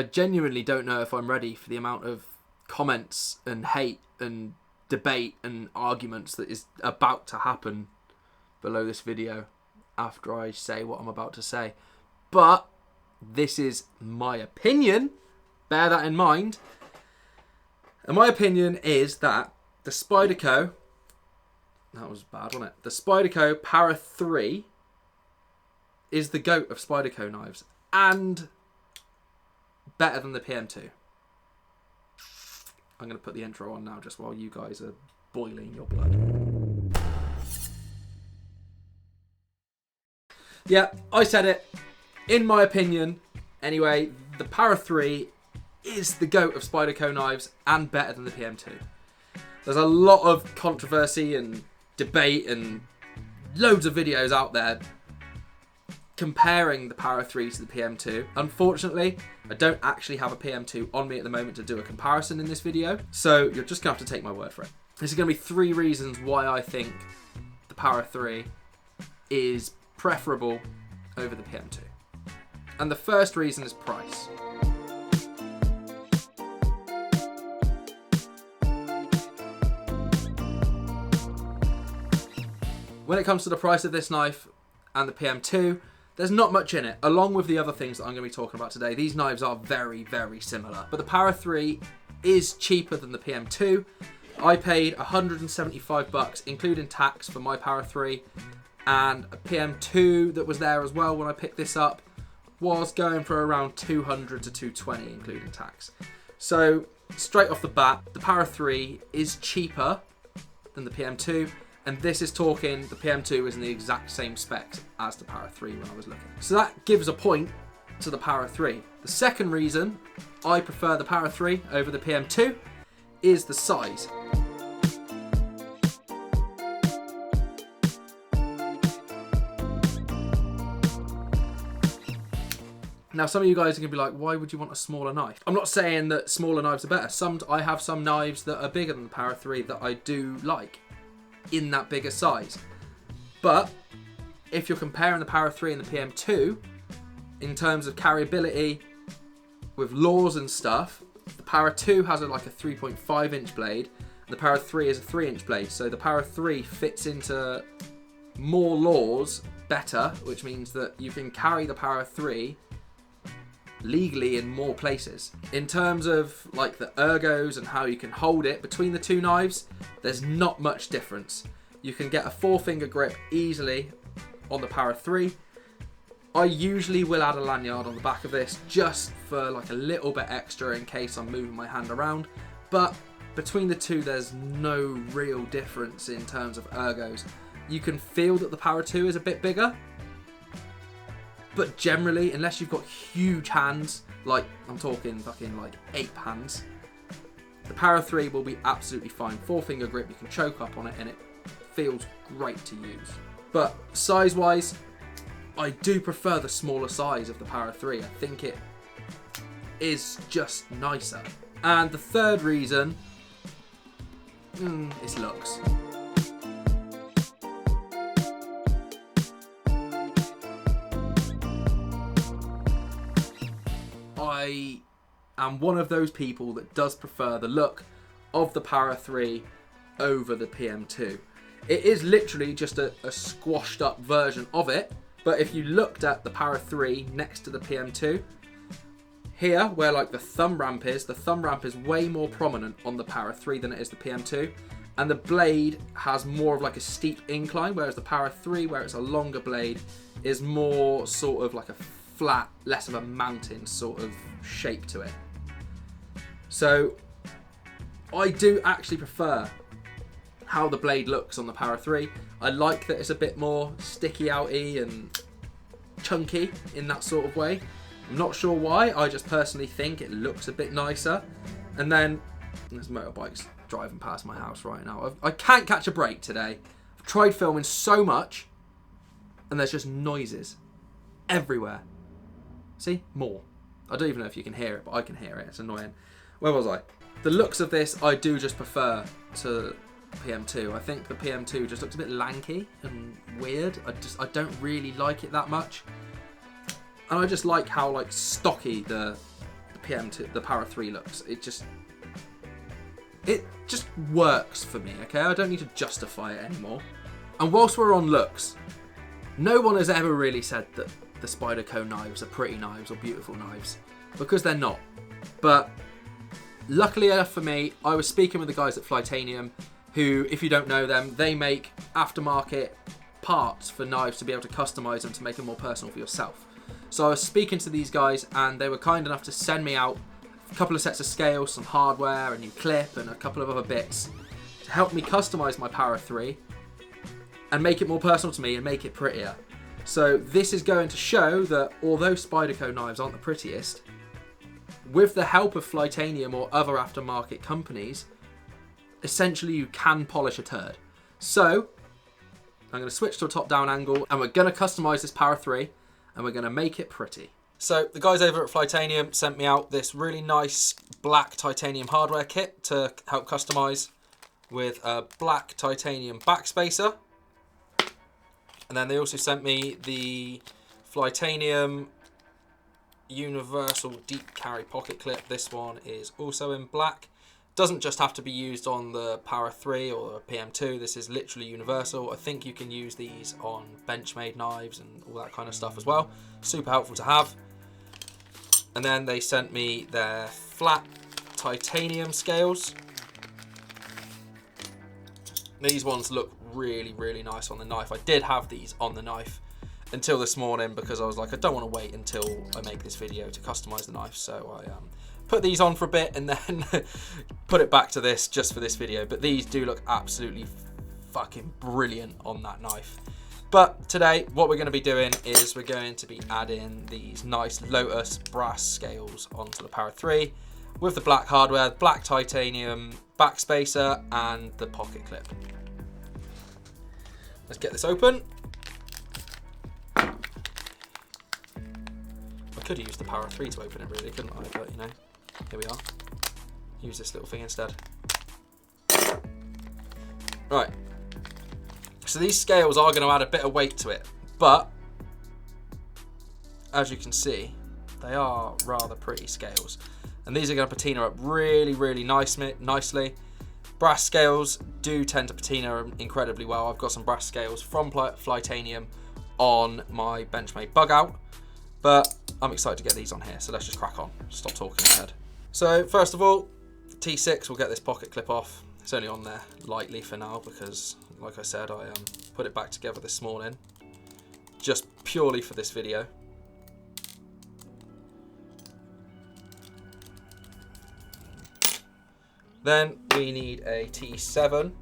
I genuinely don't know if I'm ready for the amount of comments and hate and debate and arguments that is about to happen below this video after I say what I'm about to say. But this is my opinion. Bear that in mind. And my opinion is that the Spyderco, that was bad, wasn't it? The Spyderco Para 3 is the GOAT of Spyderco knives and better than the PM2. I'm going to put the intro on now just while you guys are boiling your blood. Yeah, I said it. In my opinion, anyway, the Para 3 is the GOAT of Spyderco knives and better than the PM2. There's a lot of controversy and debate and loads of videos out there comparing the Para 3 to the PM2. Unfortunately, I don't actually have a PM2 on me at the moment to do a comparison in this video, so you're just going to have to take my word for it. There's going to be 3 reasons why I think the Para 3 is preferable over the PM2. And the first reason is price. When it comes to the price of this knife and the PM2, there's not much in it. Along with the other things that I'm going to be talking about today, these knives are very, very similar. But the Para 3 is cheaper than the PM2. I paid $175, including tax, for my Para 3. And a PM2 that was there as well when I picked this up was going for around $200 to $220, including tax. So, straight off the bat, the Para 3 is cheaper than the PM2. And this is talking, the PM2 is in the exact same specs as the Para 3 when I was looking. So that gives a point to the Para 3. The second reason I prefer the Para 3 over the PM2 is the size. Now, some of you guys are going to be like, why would you want a smaller knife? I'm not saying that smaller knives are better. I have some knives that are bigger than the Para 3 that I do like in that bigger size. But if you're comparing the Para 3 and the PM2 in terms of carryability with laws and stuff, the Para 2 has like a 3.5 inch blade and the Para 3 is a 3-inch blade. So the Para 3 fits into more laws better, which means that you can carry the Para 3 legally in more places. In terms of like the ergos and how you can hold it between the two knives, there's not much difference. You can get a 4-finger grip easily on the Para 3. I usually will add a lanyard on the back of this just for like a little bit extra in case I'm moving my hand around, but between the two there's no real difference in terms of ergos. You can feel that the Para 2 is a bit bigger, but generally, unless you've got huge hands, like I'm talking fucking like ape hands, the Para 3 will be absolutely fine. 4-finger grip, you can choke up on it and it feels great to use. But size-wise, I do prefer the smaller size of the Para 3. I think it is just nicer. And the third reason is looks. I am one of those people that does prefer the look of the Para 3 over the PM2. It is literally just a squashed up version of it, but if you looked at the Para 3 next to the PM2, here where like the thumb ramp is way more prominent on the Para 3 than it is the PM2, and the blade has more of like a steep incline, whereas the Para 3, where it's a longer blade, is more sort of like a flat, less of a mountain sort of shape to it. So I do actually prefer how the blade looks on the Para 3. I like that it's a bit more sticky outy and chunky in that sort of way. I'm not sure why, I just personally think it looks a bit nicer. And then there's motorbikes driving past my house right now. I can't catch a break today. I've tried filming so much and there's just noises everywhere. See? More. I don't even know if you can hear it, but I can hear it. It's annoying. Where was I? The looks of this, I do just prefer to PM2. I think the PM2 just looks a bit lanky and weird. I don't really like it that much. And I just like how like stocky the PM2, the Power 3 looks. It just works for me, okay? I don't need to justify it anymore. And whilst we're on looks, no one has ever really said that the Spyderco knives are pretty knives or beautiful knives, because they're not. But luckily enough for me, I was speaking with the guys at Flytanium, who, if you don't know them, they make aftermarket parts for knives to be able to customize them to make them more personal for yourself. So I was speaking to these guys, and they were kind enough to send me out a couple of sets of scales, some hardware, a new clip, and a couple of other bits to help me customize my Power 3 and make it more personal to me and make it prettier. So this is going to show that although Spyderco knives aren't the prettiest, with the help of Flytanium or other aftermarket companies, essentially you can polish a turd. So I'm going to switch to a top-down angle, and we're going to customize this Power 3, and we're going to make it pretty. So the guys over at Flytanium sent me out this really nice black titanium hardware kit to help customize, with a black titanium backspacer. And then they also sent me the Flytanium universal deep carry pocket clip. This one is also in black. Doesn't just have to be used on the Power 3 or the PM2. This is literally universal. I think you can use these on Benchmade knives and all that kind of stuff as well. Super helpful to have. And then they sent me their flat titanium scales. These ones look really, really nice on the knife. I did have these on the knife until this morning because I was like, I don't want to wait until I make this video to customize the knife. So I put these on for a bit and then put it back to this just for this video. But these do look absolutely fucking brilliant on that knife. But today, what we're going to be doing is we're going to be adding these nice Lotus brass scales onto the Power 3 with the black hardware, black titanium backspacer, and the pocket clip. Let's get this open. I could have used the Power 3 to open it really, couldn't I? But you know, here we are. Use this little thing instead. Right. So these scales are going to add a bit of weight to it, but as you can see, they are rather pretty scales. And these are going to patina up really, really nicely. Brass scales do tend to patina incredibly well. I've got some brass scales from Flytanium on my Benchmade bug out, but I'm excited to get these on here, so let's just crack on. Stop talking ahead. So first of all, T6, we'll get this pocket clip off. It's only on there lightly for now because, like I said, I put it back together this morning just purely for this video. Then we need a T7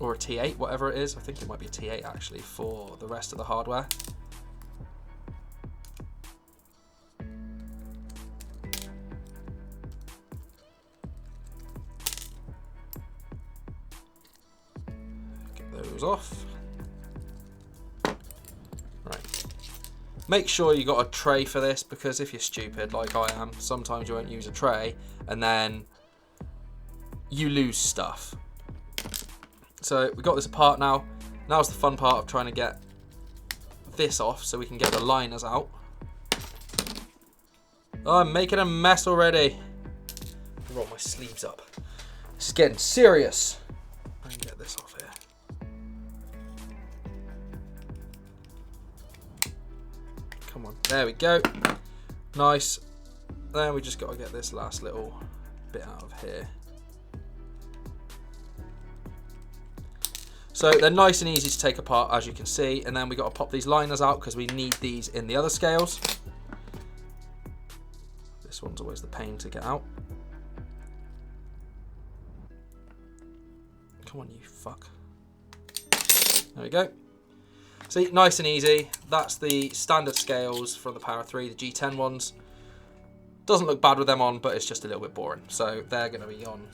or a T8, whatever it is. I think it might be a T8 actually for the rest of the hardware. Off. Right. Make sure you got a tray for this, because if you're stupid like I am, sometimes you won't use a tray and then you lose stuff. So we got this apart now. Now's the fun part of trying to get this off so we can get the liners out. Oh, I'm making a mess already. Roll my sleeves up. It's getting serious. I can get this off here. Come on, there we go. Nice. Then we just got to get this last little bit out of here. So they're nice and easy to take apart, as you can see, and then we got to pop these liners out because we need these in the other scales. This one's always the pain to get out. Come on, you fuck. There we go. See, nice and easy. That's the standard scales from the Power 3, the G10 ones. Doesn't look bad with them on, but it's just a little bit boring. So they're going to be on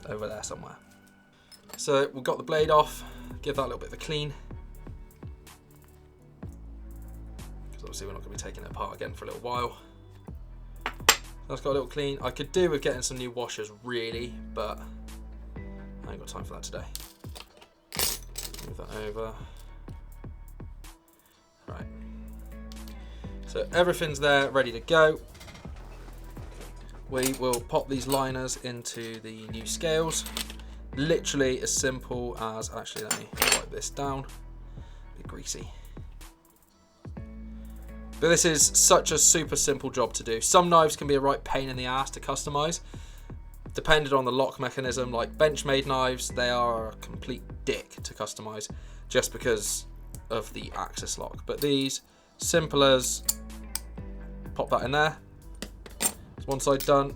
over there somewhere. So we've got the blade off. Give that a little bit of a clean. Because obviously we're not going to be taking it apart again for a little while. That's got a little clean. I could do with getting some new washers really, but I ain't got time for that today. Move that over. Right. So So everything's there, ready to go. We will pop these liners into the new scales. Literally as simple as, actually let me wipe this down, a bit greasy. But this is such a super simple job to do. Some knives can be a right pain in the ass to customize, depending on the lock mechanism. Like Benchmade knives, they are a complete dick to customize just because of the axis lock. But these, simple as pop that in there. It's one side done.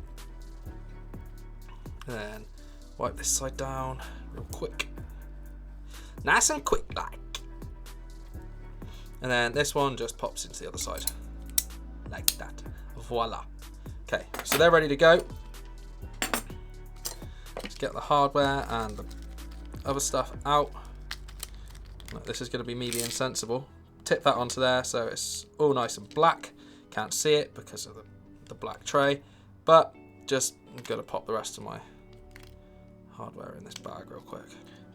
And then wipe this side down real quick. Nice and quick like. And then this one just pops into the other side. Like that. Voila. Okay, so they're ready to go. Let's get the hardware and the other stuff out. This is going to be me being sensible. Tip that onto there so it's all nice and black. Can't see it because of the black tray. But just going to pop the rest of my hardware in this bag real quick.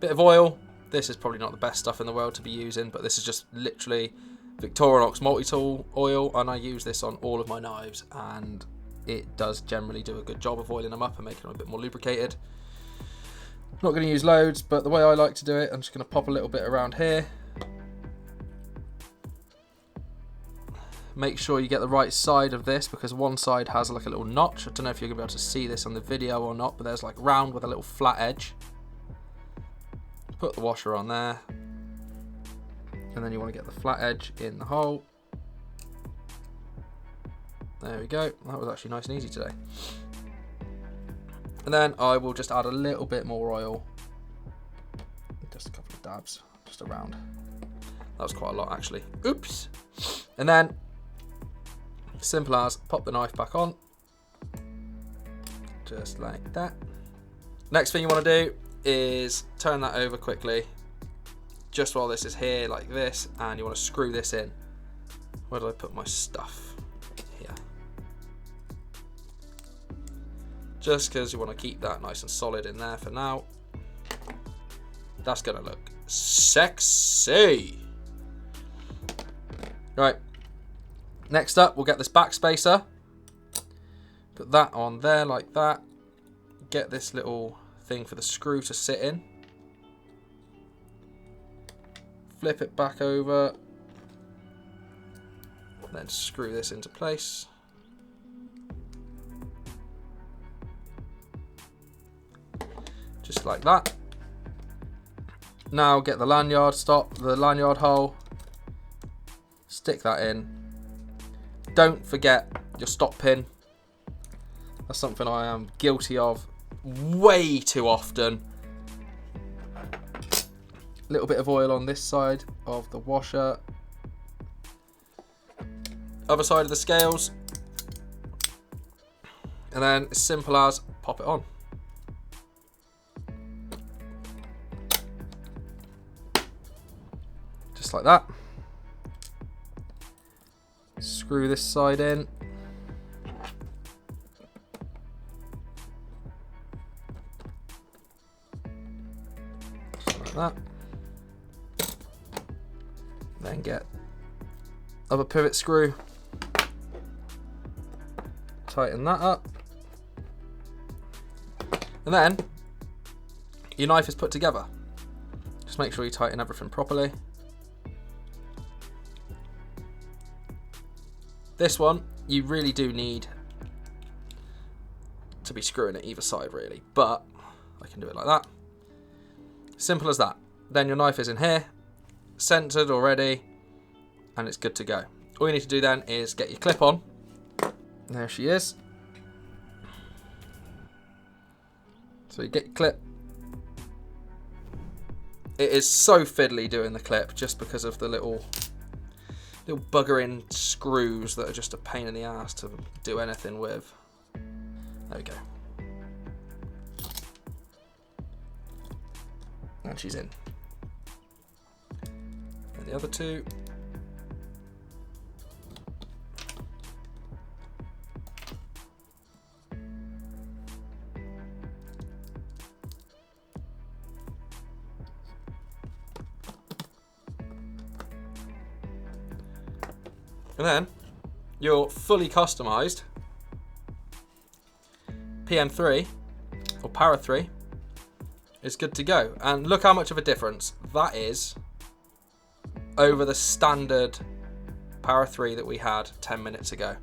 Bit of oil. This is probably not the best stuff in the world to be using, but this is just literally Victorinox multi-tool oil, and I use this on all of my knives, and it does generally do a good job of oiling them up and making them a bit more lubricated. Not going to use loads, but the way I like to do it, I'm just going to pop a little bit around here. Make sure you get the right side of this, because one side has like a little notch. I don't know if you're going to be able to see this on the video or not, but there's like round with a little flat edge. Put the washer on there, and then you want to get the flat edge in the hole. There we go. That was actually nice and easy today. And then I will just add a little bit more oil, just a couple of dabs, just around. That was quite a lot actually. Oops. And then, simple as, pop the knife back on, just like that. Next thing you want to do is turn that over quickly, just while this is here like this, and you want to screw this in. Where did I put my stuff? Here. Just because you want to keep that nice and solid in there for now. That's going to look sexy. Right, next up we'll get this back spacer. Put that on there like that. Get this little thing for the screw to sit in. Flip it back over. Then screw this into place. Just like that. Now get the lanyard, the lanyard hole. Stick that in. Don't forget your stop pin. That's something I am guilty of way too often. A little bit of oil on this side of the washer. Other side of the scales. And then as simple as pop it on. Just like that. Screw this side in. That. Then get other pivot screw, tighten that up, and then your knife is put together. Just make sure you tighten everything properly. This one you really do need to be screwing it either side really, but I can do it like that. Simple as that. Then your knife is in here, centered already, and it's good to go. All you need to do then is get your clip on. There she is. So you get your clip. It is so fiddly doing the clip just because of the little buggering screws that are just a pain in the ass to do anything with. There we go. And she's in. And the other two. And then your fully customized PM3 or Para 3 is good to go. And look how much of a difference that is over the standard Para 3 that we had 10 minutes ago.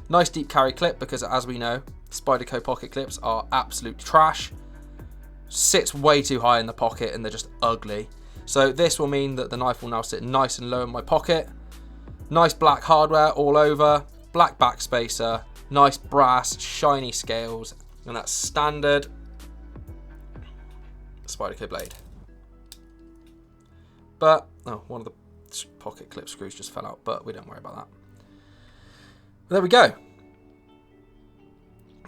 Nice deep carry clip, because as we know, Spyderco pocket clips are absolute trash. Sits way too high in the pocket and they're just ugly. So this will mean that the knife will now sit nice and low in my pocket. Nice black hardware all over, black backspacer, nice brass, shiny scales, and that standard Spyderco blade. But, oh, one of the pocket clip screws just fell out, but we don't worry about that. There we go.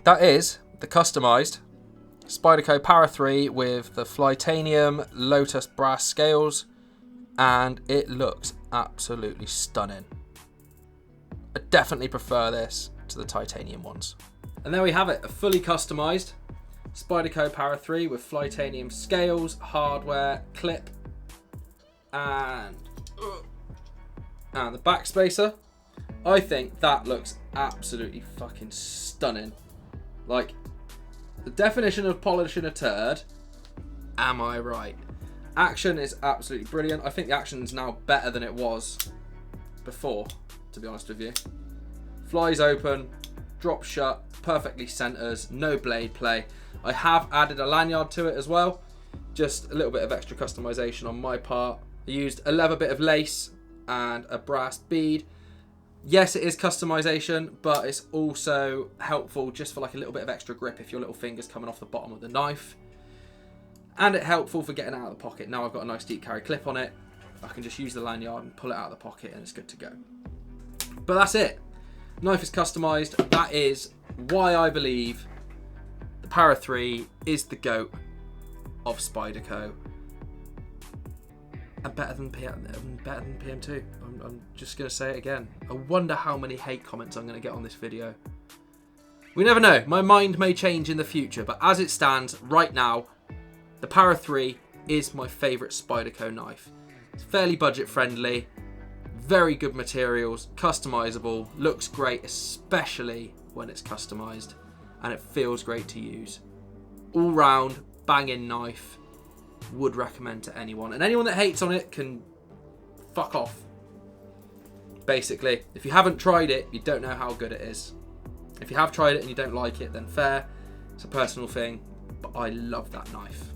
That is the customized Spyderco Para 3 with the Flytanium Lotus brass scales, and it looks absolutely stunning. I definitely prefer this to the titanium ones. And there we have it, a fully customized Spyderco Para 3 with Flytanium scales, hardware, clip, and the backspacer. I think that looks absolutely fucking stunning. Like, the definition of polishing a turd, am I right? Action is absolutely brilliant. I think the action is now better than it was before, to be honest with you. Flies open, drops shut, perfectly centers, no blade play. I have added a lanyard to it as well, just a little bit of extra customization on my part. I used a leather bit of lace and a brass bead. Yes, it is customization, but it's also helpful just for like a little bit of extra grip if your little finger's coming off the bottom of the knife. And it's helpful for getting out of the pocket. Now I've got a nice deep carry clip on it, I can just use the lanyard and pull it out of the pocket and it's good to go. But that's it. Knife is customized. That is why I believe the Para 3 is the GOAT of Spyderco. And better than PM2. I'm just going to say it again. I wonder how many hate comments I'm going to get on this video. We never know. My mind may change in the future, but as it stands right now, the Para 3 is my favourite Spyderco knife. It's fairly budget friendly, very good materials, customizable, looks great, especially when it's customized, and it feels great to use. All round, banging knife. Would recommend to anyone, and anyone that hates on it can fuck off. Basically, if you haven't tried it, you don't know how good it is. If you have tried it and you don't like it, then fair, it's a personal thing, but I love that knife.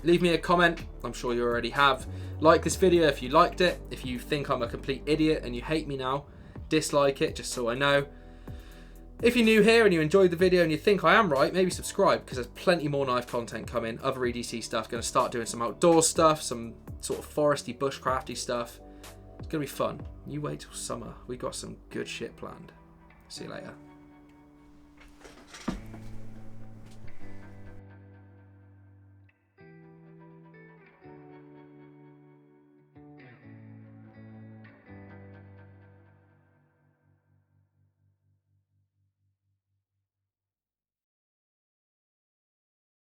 Leave me a comment, I'm sure you already have. Like this video if you liked it. If you think I'm a complete idiot and you hate me now, dislike it just so I know. If you're new here and you enjoyed the video and you think I am right, maybe subscribe, because there's plenty more knife content coming, other EDC stuff, going to start doing some outdoor stuff, some sort of foresty, bushcrafty stuff. It's going to be fun. You wait till summer, we got some good shit planned. See you later.